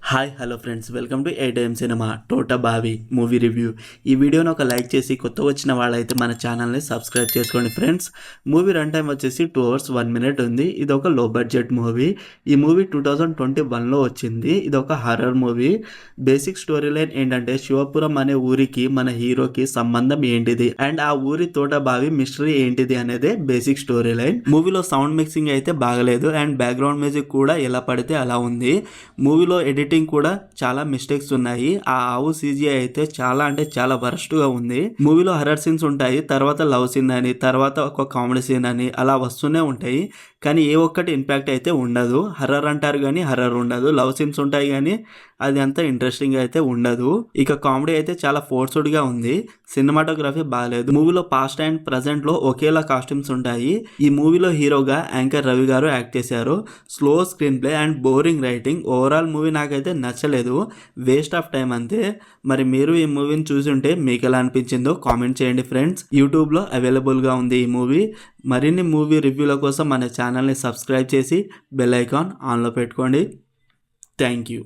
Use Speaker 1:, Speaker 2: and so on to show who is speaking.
Speaker 1: Hi hello friends, welcome to ఏ cinema టోటా బావి మూవీ రివ్యూ. ఈ వీడియోని ఒక లైక్ చేసి కొత్త వచ్చిన వాళ్ళైతే మన ఛానల్ని సబ్స్క్రైబ్ చేసుకోండి ఫ్రెండ్స్. మూవీ రన్ టైం వచ్చేసి 2 hours 1 minute ఉంది. ఇది ఒక లో బడ్జెట్ మూవీ. ఈ మూవీ 2021లో వచ్చింది. ఇది ఒక horror movie. Basic story line ఏంటంటే శివపురం అనే ఊరికి మన హీరోకి సంబంధం ఏంటిది అండ్ ఆ ఊరి తోట బావి మిస్టరీ ఏంటిది అనేదే బేసిక్ స్టోరీ లైన్. మూవీలో సౌండ్ మిక్సింగ్ అయితే బాగలేదు అండ్ బ్యాక్గ్రౌండ్ మ్యూజిక్ కూడా ఎలా పడితే అలా ఉంది. మూవీలో ఎడిటింగ్ కూడా చాలా మిస్టేక్స్ ఉన్నాయి. ఆ ఆవు CGI అయితే చాలా అంటే చాలా వరస్ట్ గా ఉంది. మూవీలో హర్రర్ సీన్స్ ఉంటాయి, తర్వాత లవ్ సీన్ అని, తర్వాత ఒక కామెడీ సీన్ అని అలా వస్తూనే ఉంటాయి. కానీ ఏ ఒక్కటి ఇంపాక్ట్ అయితే ఉండదు. హర్రర్ అంటారు కానీ హర్రర్ ఉండదు. లవ్ సీన్స్ ఉంటాయి కానీ అది అంత ఇంట్రెస్టింగ్ అయితే ఉండదు. ఇక కామెడీ అయితే చాలా ఫోర్స్డ్ గా ఉంది. సినిమాటోగ్రఫీ బాగాలేదు. మూవీలో పాస్ట్ అండ్ ప్రజెంట్ లో ఒకేలా కాస్ట్యూమ్స్ ఉంటాయి. ఈ మూవీలో హీరోగా యాంకర్ రవి గారు యాక్ట్ చేశారు. Slow screen play and boring writing. Overall movie నాకైతే నచ్చలేదు. వేస్ట్ ఆఫ్ టైం అంతే. మరి మీరు ఈ మూవీని చూసి ఉంటే మీకు ఎలా అనిపించిందో కామెంట్ చేయండి ఫ్రెండ్స్. యూట్యూబ్లో అవైలబుల్గా ఉంది ఈ మూవీ. మరిన్ని మూవీ రివ్యూల కోసం మన ఛానల్ని సబ్స్క్రైబ్ చేసి బెల్ ఐకాన్ ఆన్లో పెట్టుకోండి. Thank you.